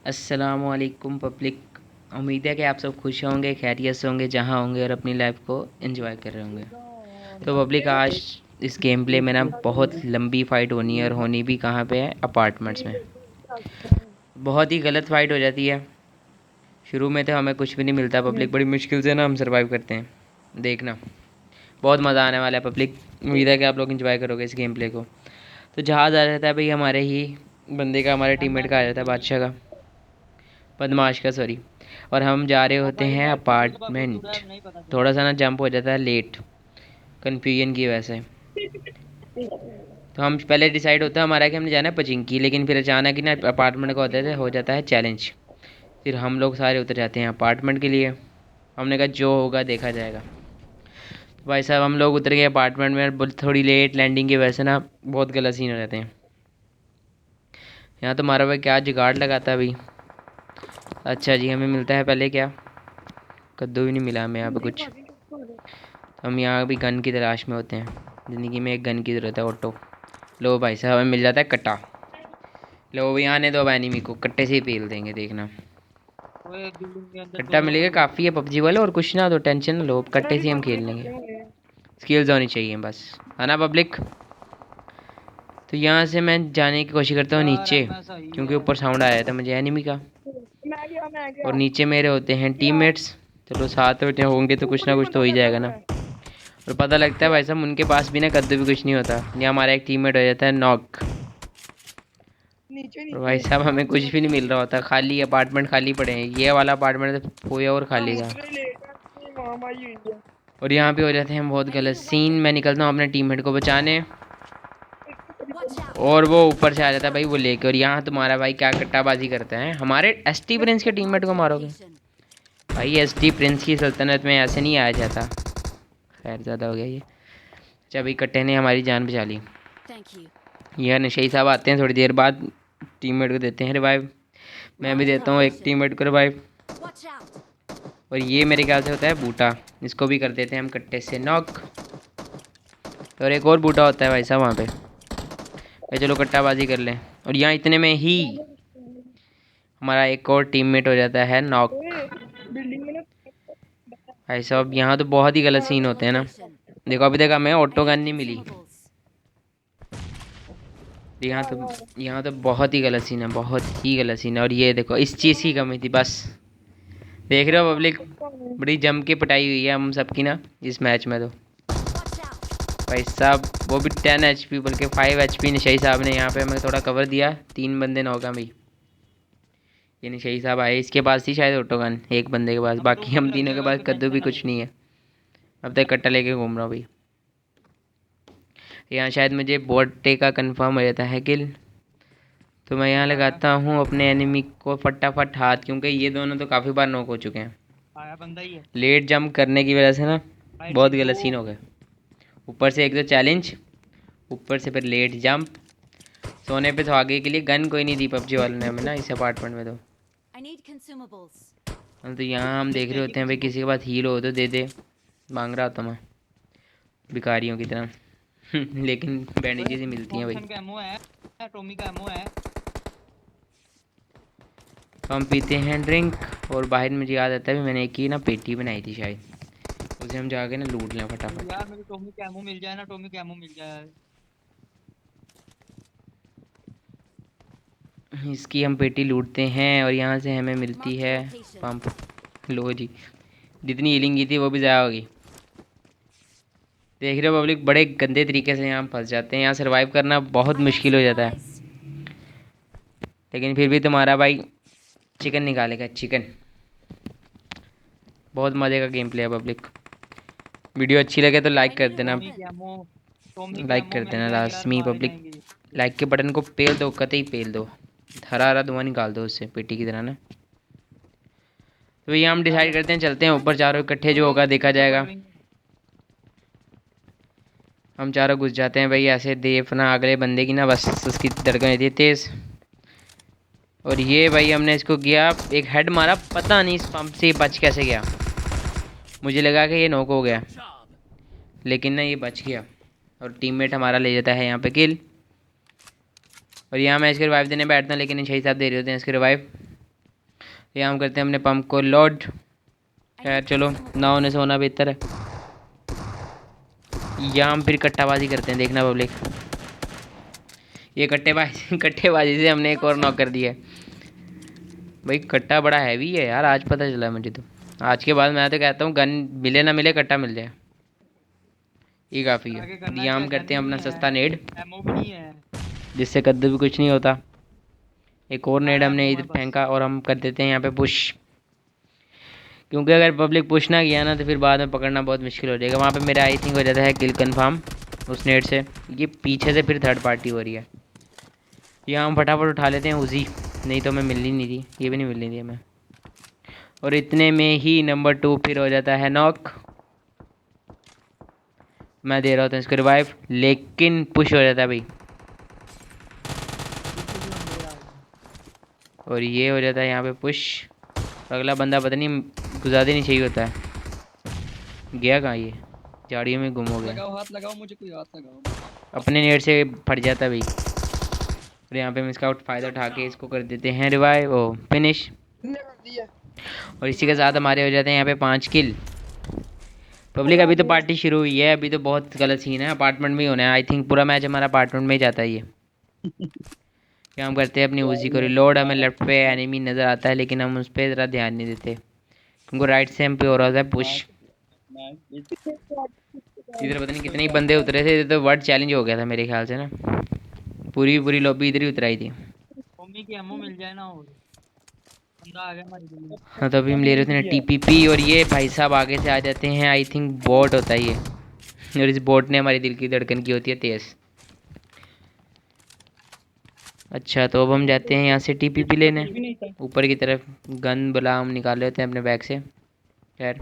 अस्सलामुअलैकुम पब्लिक। उम्मीद है कि आप सब खुश होंगे, खैरियत से होंगे जहाँ होंगे और अपनी लाइफ को एंजॉय कर रहे होंगे। तो पब्लिक, आज इस गेम प्ले में ना बहुत लंबी फ़ाइट होनी है, और होनी भी कहाँ पे है? अपार्टमेंट्स में। बहुत ही गलत फ़ाइट हो जाती है। शुरू में तो हमें कुछ भी नहीं मिलता पब्लिक, बड़ी मुश्किल से ना हम सर्वाइव करते हैं। देखना, बहुत मज़ा आने वाला है पब्लिक। उम्मीद है कि आप लोग एंजॉय करोगे इस गेम प्ले को। तो जहाज़ आ जाता है भाई हमारे ही बंदे का, हमारे टीममेट का आ जाता है, बादशाह का, बदमाश का, सॉरी। और हम जा रहे होते हैं अपार्टमेंट। थोड़ा सा ना जंप हो जाता है लेट, कन्फ्यूजन की वजह से। तो हम पहले डिसाइड होता है हमारा कि हमने जाना है पचिंकी, लेकिन फिर अचानक ही ना अपार्टमेंट का हो जाता है चैलेंज। फिर हम लोग सारे उतर जाते हैं अपार्टमेंट के लिए। हमने कहा जो होगा देखा जाएगा। तो भाई साहब, हम लोग उतर गए अपार्टमेंट में, थोड़ी लेट लैंडिंग की वजह से ना बहुत गलत सीन हो जाते हैं। यहाँ तो हमारा भाई क्या जुगाड़ लगाता है भाई। अच्छा जी, हमें मिलता है पहले क्या? कद्दू भी नहीं मिला हमें यहाँ पे कुछ। हम यहाँ भी गन की तलाश में होते हैं। ज़िंदगी में एक गन की ज़रूरत है, ऑटो। लो भाई साहब, हमें मिल जाता है कट्टा। लो भी आने दो, अब एनिमी को कट्टे से ही पेल देंगे, देखना। कट्टा मिलेगा काफ़ी है पबजी वाले, और कुछ ना तो टेंशन ना लो, कट्टे से ही हम खेल लेंगे। स्किल्स होनी चाहिए बस, है ना पब्लिक? तो यहाँ से मैं जाने की कोशिश करता हूँ नीचे, क्योंकि ऊपर साउंड आया था मुझे एनिमी का। और नीचे मेरे होते हैं टीममेट्स। चलो साथ में होंगे तो कुछ ना कुछ तो हो ही जाएगा ना। और पता लगता है भाई साहब उनके पास भी ना कद्दू भी कुछ नहीं होता। यहाँ हमारा एक टीममेट हो जाता है नॉक। और भाई साहब हमें कुछ भी नहीं मिल रहा होता, खाली अपार्टमेंट खाली पड़े हैं। ये वाला अपार्टमेंट तो खोया और खाली था। और यहाँ पे हो जाते हैं बहुत गलत सीन। मैं निकलता हूँ अपने टीममेट को बचाने, और वो ऊपर से आ जाता है भाई वो लेके। और यहाँ तुम्हारा भाई क्या कट्टाबाजी करता है, हमारे एसटी प्रिंस के टीममेट को मारोगे? भाई एसटी प्रिंस की सल्तनत में ऐसे नहीं आया जाता। खैर ज़्यादा हो गया ये। अच्छा भाई, कट्टे ने हमारी जान बचा ली। यह नशेई साहब आते हैं थोड़ी देर बाद, टीममेट को देते हैं रिवाइव। मैं भी देता हूँ एक टीममेट को रिवाइव। और ये मेरे ख्याल से होता है बूटा, इसको भी कर देते हैं हम कट्टे से नॉक। और एक और बूटा होता है भाई साहब वहाँ पे। भाई चलो कट्टाबाजी कर लें। और यहाँ इतने में ही हमारा एक और टीममेट हो जाता है नॉक। भाई साहब यहाँ तो बहुत ही गलत सीन होते हैं ना। देखो अभी तक हमें ऑटो गन नहीं मिली। यहाँ तो बहुत ही गलत सीन है, बहुत ही गलत सीन है। और ये देखो इस चीज़ की कमी थी बस। देख रहे हो पब्लिक, बड़ी जम के पिटाई हुई है हम सबकी ना इस मैच में। तो भाई साहब वो भी 10 HP, बल्कि 5 HP निशाई साहब ने यहाँ पे हमें थोड़ा कवर दिया। 3 बंदे नौका भाई। ये निशाई साहब आए, इसके पास थी शायद ऑटो गन एक बंदे के पास, बाकी हम तीनों के पास कद्दू भी कुछ नहीं है। अब तक कट्टा लेके घूम रहा हूँ भाई। यहाँ शायद मुझे बोटे का कंफर्म हो जाता है किल। तो मैं यहाँ लगाता हूँ अपने एनिमी को फटाफट हाथ, क्योंकि ये दोनों तो काफ़ी बार नॉक हो चुके हैं। लेट जंप करने की वजह से ना बहुत गलत सीन हो गए। ऊपर से एक तो चैलेंज, ऊपर से फिर लेट जंप। सोने पे तो आगे के लिए गन कोई नहीं दी पबजी वालों ने हमें ना इस अपार्टमेंट में। तो यहाँ हम देख रहे होते हैं भाई किसी के पास हील हो तो दे दे। मांग रहा होता मैं भिखारियों की तरह लेकिन बैंडेजेस ही मिलती हैं भाई। तो हम पीते हैं ड्रिंक, और बाहर मुझे याद आता है मैंने एक ही ना पेटी बनाई थी शायद, उसे हम जाके ना लूट लें फटाफट। यार मेरे टॉमी कैमो मिल जाए ना, टॉमी कैमो मिल जाए। इसकी हम पेटी लूटते हैं, और यहाँ से हमें मिलती है पंप। लो जी, जितनी हीलिंग की थी वो भी ज़ाया होगी। देख रहे हो पब्लिक, बड़े गंदे तरीके से यहाँ फंस जाते हैं। यहाँ सर्वाइव करना बहुत मुश्किल हो जाता है, लेकिन फिर भी तुम्हारा भाई चिकन निकालेगा, चिकन। बहुत मज़े का गेम प्ले है पब्लिक। वीडियो अच्छी लगे तो लाइक कर देना, लाइक कर देना लाजमी पब्लिक। लाइक के बटन को पेल दो, कतई पेल दो, हरा हरा धुआं निकाल दो उससे पेटी की तरह ना। तो भैया हम डिसाइड करते हैं, चलते हैं ऊपर चारों इकट्ठे, जो होगा देखा जाएगा। हम चारों घुस जाते हैं भाई ऐसे, देखना अगले बंदे की ना बस उसकी धड़कन होती है तेज़। और ये भाई हमने इसको किया, एक हेड मारा, पता नहीं इस पंप से बच कैसे गया। मुझे लगा कि ये नॉक हो गया, लेकिन ना ये बच गया। और टीममेट हमारा ले जाता है यहाँ पे किल। और यहाँ मैं इसके रिवाइव देने बैठता हूँ, लेकिन सही साहब दे रहे होते हैं इसके रिवाइव। ये हम करते हैं अपने पंप को लोड। खैर चलो, ना होने से होना बेहतर है। यहाँ हम फिर कट्टाबाजी करते हैं, देखना पब्लिक। ये कट्टेबाजी कट्टेबाजी से हमने एक और नॉक कर दिया है। भाई कट्टा बड़ा हैवी है यार, आज पता चला मुझे तो। आज के बाद मैं तो कहता हूँ गन मिले ना मिले, कट्टा मिल जाए, ये काफ़ी है। ये हम करते हैं अपना सस्ता नेड, जिससे कद्दू भी कुछ नहीं होता। एक और नेड हमने इधर फेंका और हम कर देते हैं यहाँ पे पुश, क्योंकि अगर पब्लिक पुश ना किया ना तो फिर बाद में पकड़ना बहुत मुश्किल हो जाएगा। वहाँ पे मेरा आई थिंक हो जाता है किल कन्फर्म उस नेट से। ये पीछे से फिर थर्ड पार्टी हो रही है। यहाँ हम फटाफट उठा लेते हैं उसी, नहीं तो हमें मिलनी नहीं थी, ये भी नहीं मिलनी थी हमें। और इतने में ही नंबर 2 फिर हो जाता है नॉक। मैं दे रहा होता इसको रिवाइव, लेकिन पुश हो जाता है भाई। और ये हो जाता है यहाँ पे पुश। अगला बंदा पता नहीं गुजार नहीं चाहिए होता है, गया कहाँ ये, झाड़ियों में गुम हो गया। लगाओ हाथ लगाओ, मुझे कोई हाथ लगाओ। अपने नेट से फट जाता है भाई। और यहाँ पे हम इसका फ़ायदा उठा के इसको कर देते हैं रिवाइव, ओ फिनिश। और इसी के साथ हमारे हो जाते हैं यहाँ पे 5 किल। पब्लिक अभी तो पार्टी शुरू हुई है, अभी तो बहुत गलत सीन है, अपार्टमेंट में ही होना है। आई थिंक पूरा मैच हमारा अपार्टमेंट में ही जाता है ये। क्या हम करते हैं अपनी उसी को रिलोड। हमें लेफ्ट पे एनिमी नज़र आता है, लेकिन हम उस पर ज़रा ध्यान नहीं देते, क्योंकि राइट से हम पे हो रहा था पुश। इधर पता नहीं कितने ही बंदे उतरे थे, इधर तो वर्ड चैलेंज हो गया था मेरे ख्याल से ना, पूरी पूरी लॉबी इधर ही उतराई थी। मम्मी की एमओ मिल जाए ना, और बंदा आ गया हमारे लिए। हाँ तो अभी हम ले रहे थे टीपीपी, और ये भाई साहब आगे से आ जाते हैं। आई थिंक बोट होता है ये, और इस बोट ने हमारी दिल की धड़कन की होती है तेज़। अच्छा तो अब हम जाते हैं यहाँ से टीपीपी लेने ऊपर की तरफ। गन बला हम निकाल लेते हैं अपने बैग से। खैर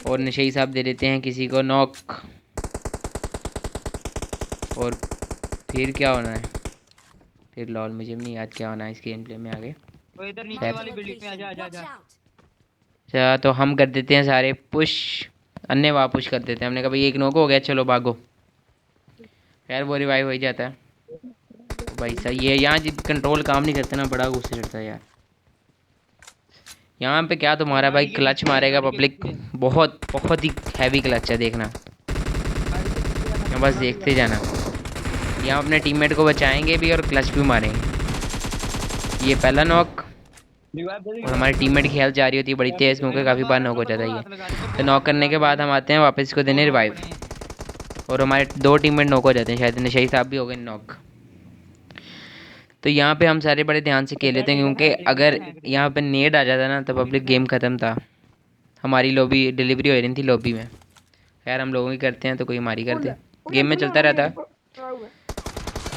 और नशेई साहब दे देते हैं किसी को नॉक। और फिर क्या होना है, फिर लॉल मुझे भी नहीं याद क्या होना है इस गेम प्ले में आगे। तो इधर नीचे वाली बिल्डिंग में आजा आजा आजा। अच्छा तो हम कर देते हैं सारे पुश, अन्य वहाँ पुश कर देते हैं। हमने कहा भाई एक नॉक हो गया, चलो भागो। खैर वो रिवाइव हो ही जाता है। तो भाई सही है, यहाँ जित कंट्रोल काम नहीं करते ना, बड़ा गुस्से चढ़ता है यार। यहाँ पे क्या तुम्हारा भाई क्लच मारेगा पब्लिक, बहुत बहुत ही हैवी क्लच है, देखना बस देखते जाना। यहाँ अपने टीममेट को बचाएंगे भी और क्लच भी मारेंगे। ये पहला नॉक, और हमारे टीममेट की हेल्थ जा रही होती है बड़ी तेज़, क्योंकि काफ़ी बार नॉक हो जाता है ये। तो नॉक करने के बाद हम आते हैं वापस इसको देने रिवाइव, और हमारे 2 टीममेट नॉक हो जाते हैं, शायद नशई साहब भी हो गए नॉक। तो यहाँ पे हम सारे बड़े ध्यान से खेल लेते हैं, क्योंकि अगर यहाँ पे नेड आ जाता ना तो पब्लिक गेम ख़त्म था। हमारी लॉबी डिलीवरी हो रही थी लॉबी में। खैर हम लोगों की करते हैं तो कोई हमारी करते, गेम में चलता रहता है।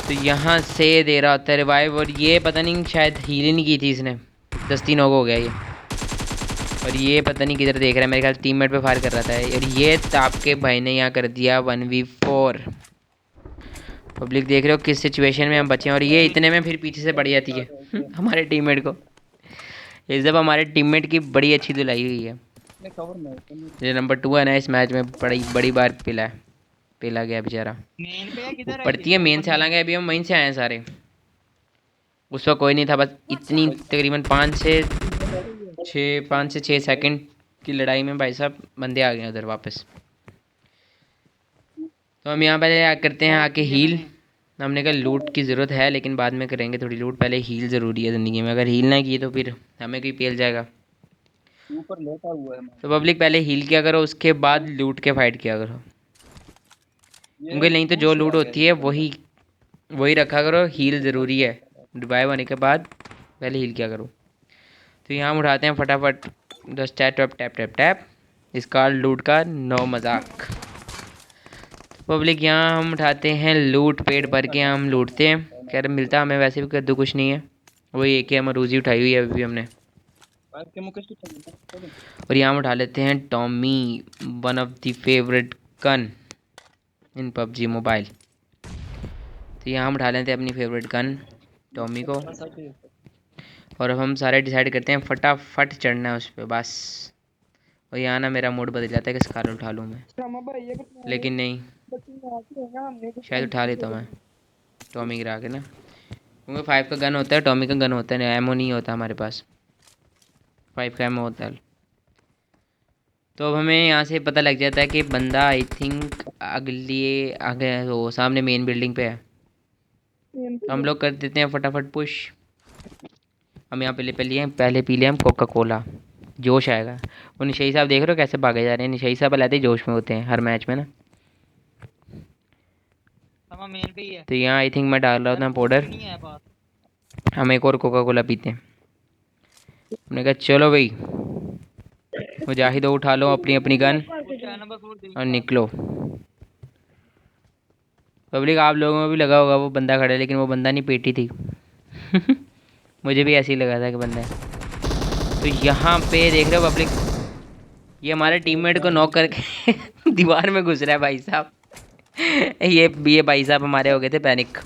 तो यहाँ से दे रहा होता है रिवाइव, और ये पता नहीं शायद हील ही नहीं की थी इसने, 10 नॉक हो गया ये। और ये पता नहीं किधर देख रहा है, मेरे ख्याल टीममेट पे फायर कर रहा था। और ये आपके भाई ने यहाँ कर दिया 1v4। पब्लिक देख रहे हो किस सिचुएशन में हम बचे हैं, और ये इतने में फिर पीछे से पड़ जाती है हमारे टीममेट को। ये सब हमारे टीममेट की बड़ी अच्छी धुलाई हुई है। ये नंबर 2 है ना इस मैच में, बड़ी बड़ी बार पिला गया बेचारा। वो पड़ती है मेन से, हालांकि अभी हम वहीं से आए हैं सारे। उस वक्त कोई नहीं था, बस इतनी तकरीबन 5 से 6 सेकंड की लड़ाई में भाई साहब बंदे आ गए उधर वापस। तो हम यहाँ पहले करते हैं आके हील। हमने कहा लूट की ज़रूरत है, लेकिन बाद में करेंगे थोड़ी लूट, पहले हील ज़रूरी है ज़िंदगी में। अगर हील ना की तो फिर हमें कोई पेल जाएगा। ऊपर लेटा हुआ है। तो पब्लिक पहले हील किया करो, उसके बाद लूट के फाइट किया करो, क्योंकि नहीं तो जो लूट होती है वही वही रखा करो। हील ज़रूरी है, रिवाइव होने के बाद पहले हील किया करो। तो यहाँ हम उठाते हैं फटाफट 10 tap tap tap tap tap, इसका लूट का नो मजाक। पब्लिक यहाँ हम उठाते हैं लूट, पेट भर के हम लूटते हैं। खैर मिलता हमें वैसे भी कद्दू कुछ नहीं है, वही एक ही मरूजी उठाई हुई है अभी हमने। और यहाँ हम उठा लेते हैं Tommy, one of the favourite gun in PUBG mobile. तो यहाँ हम उठा लेते हैं अपनी फेवरेट गन टॉमी को, और अब हम सारे डिसाइड करते हैं फटाफट चढ़ना है उस पर बस। और यहाँ ना मेरा मूड बदल जाता है कि स्कार उठा लूँ मैं, लेकिन नहीं, शायद उठा लेता हूँ मैं टॉमी गिरा के ना, क्योंकि 5 का गन होता है, टॉमी का गन होता है, एमओ नहीं होता हमारे पास, 5 का एमओ होता है। तो अब हमें यहाँ से पता लग जाता है कि बंदा आई थिंक आगे वो सामने मेन बिल्डिंग पे है। तो हम लोग कर देते हैं फटाफट पुश। हम यहाँ पहले पी लिए हम कोका कोला, जोश आएगा। वो निशाई साहब देख रहे हो कैसे भागे जा रहे हैं, निशाई साहब अलग ही जोश में होते हैं हर मैच में ना। मेन पे ही है। तो यहाँ आई थिंक मैं डाल रहा था पाउडर। नहीं है पास। हम एक और कोका कोला पीते हैं। हमने कहा चलो भाई मुजाहिदो, उठा लो अपनी अपनी गन और निकलो। पब्लिक आप लोगों में भी लगा होगा वो बंदा खड़ा है, लेकिन वो बंदा नहीं, पेटी थी। मुझे भी ऐसे ही लगा था कि बंदा है। तो यहाँ पे देख रहे हो पब्लिक, ये हमारे टीममेट को नॉक करके दीवार में घुस रहा है भाई साहब। ये भाई साहब हमारे हो गए थे पैनिक।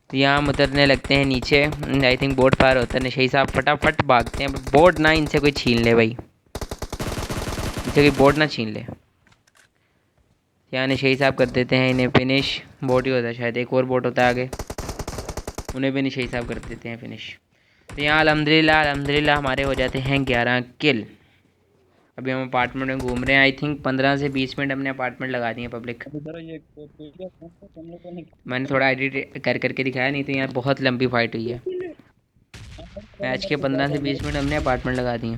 तो यहाँ हम उतरने लगते हैं नीचे। आई थिंक बोट फायर होता है, नशई साहब फटाफट भागते हैं। बोट ना इनसे कोई छीन ले भाई, इनसे कोई बोट ना छीन ले। यहाँ नशई साहब कर देते हैं इन्हें फिनिश। बोट ही होता है शायद, एक और बोट होता है आगे, उन्हें भी नशई साहब कर देते हैं फिनिश। तो यहाँ अल्हम्दुलिल्लाह हमारे हो जाते हैं 11 किल। अभी हम अपार्टमेंट में घूम रहे हैं। आई थिंक 15 से 20 मिनट हमने अपार्टमेंट लगा दिए पब्लिक। मैंने थोड़ा एडिट कर करके दिखाया, नहीं तो यहाँ बहुत लंबी फाइट हुई है। मैच के 15 से 20 मिनट हमने अपार्टमेंट लगा दिए।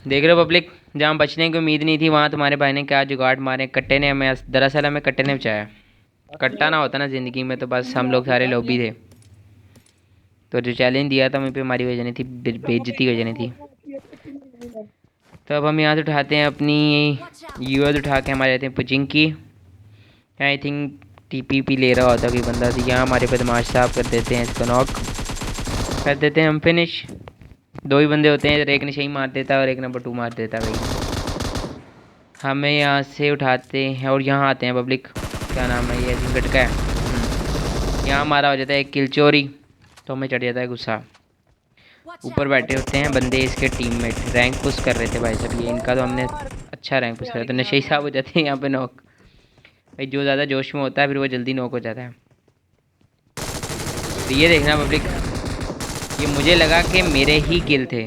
देख रहे हो पब्लिक, जहाँ बचने की उम्मीद नहीं थी वहाँ तुम्हारे भाई ने क्या जुगाड़ मारे। कट्टे ने हमें, दरअसल हमें कट्टे ने बचाया। कट्टा ना होता ना ज़िंदगी में तो बस हम लोग सारे लॉबी थे। तो जो चैलेंज दिया था वहीं पे हमारी वजह नहीं थी, बेइज्जती वजह नहीं थी। तो अब हम यहाँ से उठाते हैं अपनी यूएस, उठा के हमारे रहते हैं पुचिंग की। आई थिंक टीपीपी ले रहा होता कोई बंदा, तो यहाँ हमारे बदमाश साहब कर देते हैं इसको नॉक, कर देते हैं हम फिनिश। 2 ही बंदे होते हैं, एक निशाई मार देता है और एक नंबर 2 मार देता है भाई। हमें यहाँ से उठाते हैं और यहाँ आते हैं पब्लिक, क्या नाम है ये, गटका है। यहाँ हमारा हो जाता है एक किल चोरी, तो हमें चढ़ जाता है गुस्सा। ऊपर बैठे होते हैं बंदे इसके टीममेट, रैंक पुश कर रहे थे भाई साहब ये, इनका तो हमने अच्छा रैंक पुश करा। तो नशे साहब हो जाते हैं यहाँ पे नॉक। भाई जो ज़्यादा जोश में होता है फिर वो जल्दी नॉक हो जाता है। तो ये देखना पब्लिक, ये मुझे लगा कि मेरे ही किल थे,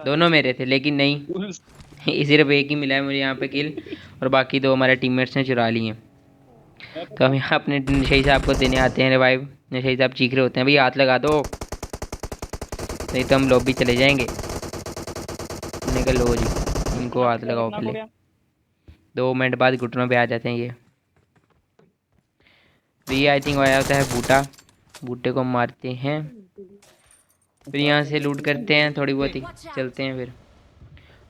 दोनों मेरे थे, लेकिन नहीं, सिर्फ एक ही मिला है मुझे यहाँ पे किल, और बाकी 2 हमारे टीममेट्स ने चुरा लिए। तो हम यहाँ अपने नशई साहब को देने आते हैं रिवाइव। नशई साहब चीख रहे होते हैं भाई हाथ लगा दो, नहीं तो हम लॉबी चले जाएंगे। निकल लो जी, इनको हाथ लगाओ पहले। 2 मिनट बाद घुटनों पे आ जाते हैं ये। तो ये आई थिंक आया होता है बूटा, बूटे को मारते हैं, फिर यहाँ से लूट करते हैं थोड़ी बहुत ही, चलते हैं फिर।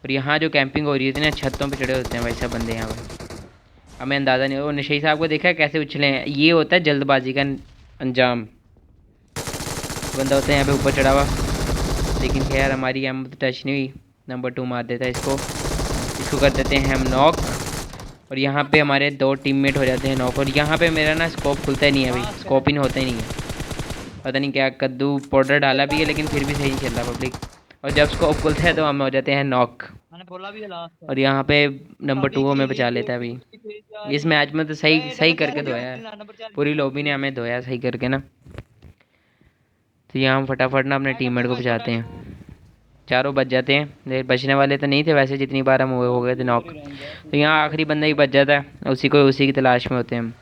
और यहाँ जो कैंपिंग हो रही थी ना, छतों पे चढ़े होते हैं भाई साहब बंदे यहाँ पर, हमें अंदाज़ा नहीं हो। नशई साहब को देखा है कैसे उछले हैं, ये होता है जल्दबाजी का अंजाम। बंदा होता है यहाँ पे ऊपर चढ़ा हुआ, लेकिन खैर हमारी एम टच नहीं हुई, नंबर 2 मार देता है इसको कर देते हैं हम नॉक। और यहाँ पे हमारे 2 टीममेट हो जाते हैं नॉक। और यहाँ पे मेरा ना स्कोप खुलता ही नहीं है भाई, स्कोप इन होता ही नहीं है, पता नहीं क्या कद्दू पाउडर डाला भी है लेकिन फिर भी सही नहीं चल रहा पब्लिक। और जब स्कोप खुलता है तो हम हो जाते हैं नॉक। और यहाँ पे नंबर 2 हमें बचा लेता है भाई। इस मैच में तो सही करके धोया है, पूरी लॉबी ने हमें धोया सही करके ना। तो यहाँ हम फटाफट ना अपने टीममेट को बचाते हैं, चारों बच जाते हैं। बचने वाले तो नहीं थे वैसे, जितनी बार हम हो गए थे नॉक। तो यहाँ आखिरी बंदा ही बच जाता है, उसी की तलाश में होते हैं हम।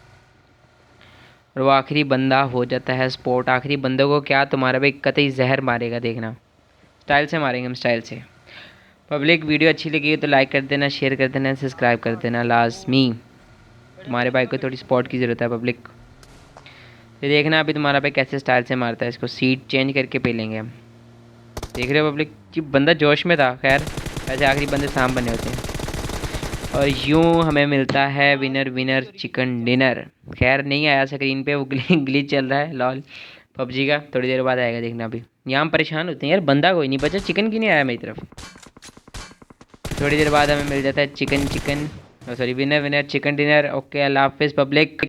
और वो आखिरी बंदा हो जाता है स्पॉट। आखिरी बंदे को क्या तुम्हारा भाई कतई जहर मारेगा, देखना स्टाइल से मारेंगे हम, स्टाइल से। पब्लिक वीडियो अच्छी लगी तो लाइक कर देना, शेयर कर देना, सब्सक्राइब कर देना लाजमी। तुम्हारे भाई को थोड़ी स्पॉट की ज़रूरत है पब्लिक। तो देखना अभी तुम्हारा भाई कैसे स्टाइल से मारता है इसको, सीट चेंज करके पे लेंगे हम। देख रहे हो पब्लिक कि बंदा जोश में था। खैर ऐसे आखिरी बंदे शाम बने होते हैं। और यूँ हमें मिलता है विनर चिकन डिनर। खैर नहीं आया स्क्रीन पे, वो ग्लिच चल रहा है लॉल पबजी का, थोड़ी देर बाद आएगा देखना। अभी यहाँ हम परेशान होते हैं यार, बंदा कोई नहीं बचा, चिकन क्यों नहीं आया मेरी तरफ। थोड़ी देर बाद हमें मिल जाता है chicken sorry winner chicken dinner. Okay अल्लाह हाफिज़ पब्लिक।